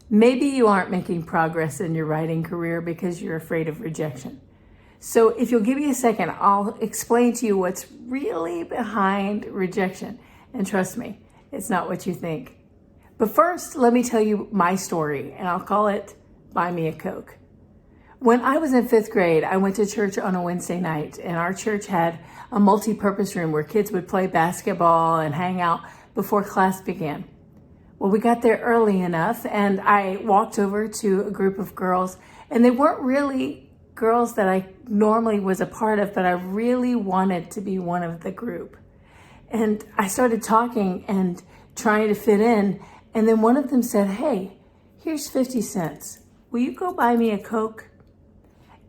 Maybe you aren't making progress in your writing career because you're afraid of rejection. So if you'll give me a second, I'll explain to you what's really behind rejection. And trust me, it's not what you think. But first, let me tell you my story, and I'll call it Buy Me a Coke. When I was in 5th grade, I went to church on a Wednesday night, and our church had a multi-purpose room where kids would play basketball and hang out before class began. Well, we got there early enough, and I walked over to a group of girls, and they weren't really girls that I normally was a part of, but I really wanted to be one of the group. And I started talking and trying to fit in, and then one of them said, "Hey, here's 50 cents. Will you go buy me a Coke?"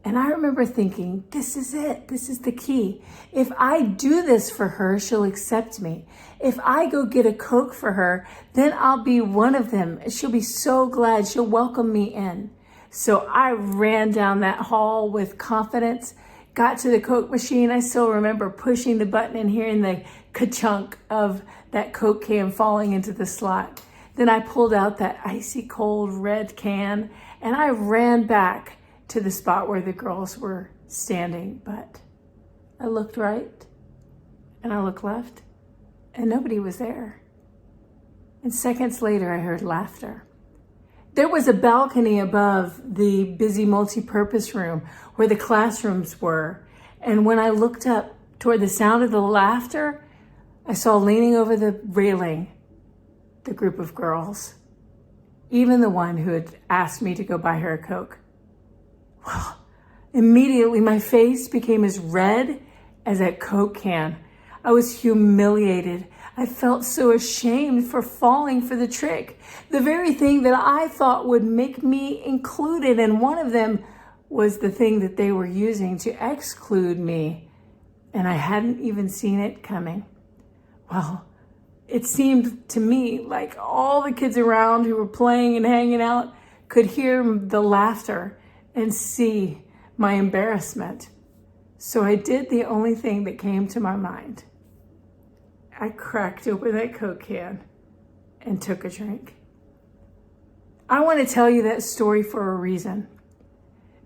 And I remember thinking, this is it. This is the key. If I do this for her, she'll accept me. If I go get a Coke for her, then I'll be one of them. She'll be so glad. She'll welcome me in. So I ran down that hall with confidence, got to the Coke machine. I still remember pushing the button and hearing the ka-chunk of that Coke can falling into the slot. Then I pulled out that icy cold red can and I ran back to the spot where the girls were standing. But I looked right and I looked left and nobody was there. And seconds later, I heard laughter. There was a balcony above the busy multi-purpose room where the classrooms were. And when I looked up toward the sound of the laughter, I saw leaning over the railing the group of girls, even the one who had asked me to go buy her a Coke. Well, immediately my face became as red as that Coke can. I was humiliated. I felt so ashamed for falling for the trick. The very thing that I thought would make me included, and one of them was the thing that they were using to exclude me, and I hadn't even seen it coming. Well, it seemed to me like all the kids around who were playing and hanging out could hear the laughter and see my embarrassment. So I did the only thing that came to my mind. I cracked open that Coke can and took a drink. I want to tell you that story for a reason,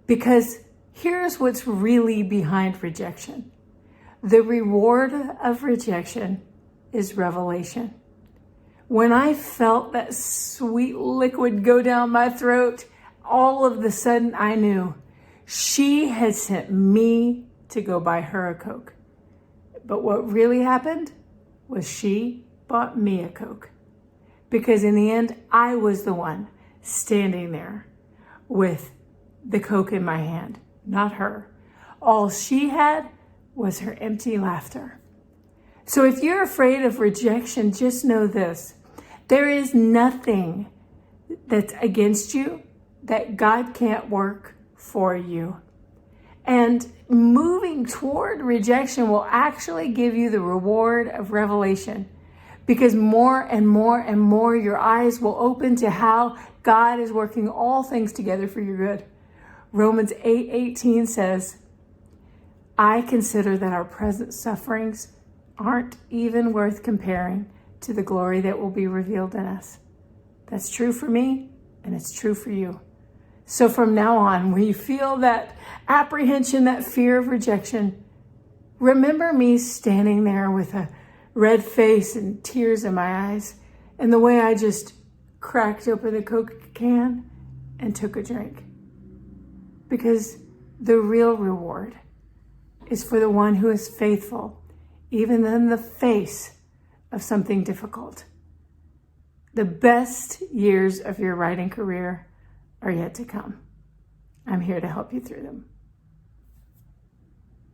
because here's what's really behind rejection. The reward of rejection is revelation. When I felt that sweet liquid go down my throat, all of a sudden I knew she had sent me to go buy her a Coke. But what really happened was she bought me a Coke. Because in the end, I was the one standing there with the Coke in my hand, not her. All she had was her empty laughter. So if you're afraid of rejection, just know this. There is nothing that's against you that God can't work for you. And moving toward rejection will actually give you the reward of revelation, because more and more and more your eyes will open to how God is working all things together for your good. Romans 8:18 says, "I consider that our present sufferings aren't even worth comparing to the glory that will be revealed in us." That's true for me, and it's true for you. So from now on, when you feel that apprehension, that fear of rejection, remember me standing there with a red face and tears in my eyes, and the way I just cracked open the Coke can and took a drink. Because the real reward is for the one who is faithful, even in the face of something difficult. The best years of your writing career are yet to come. I'm here to help you through them.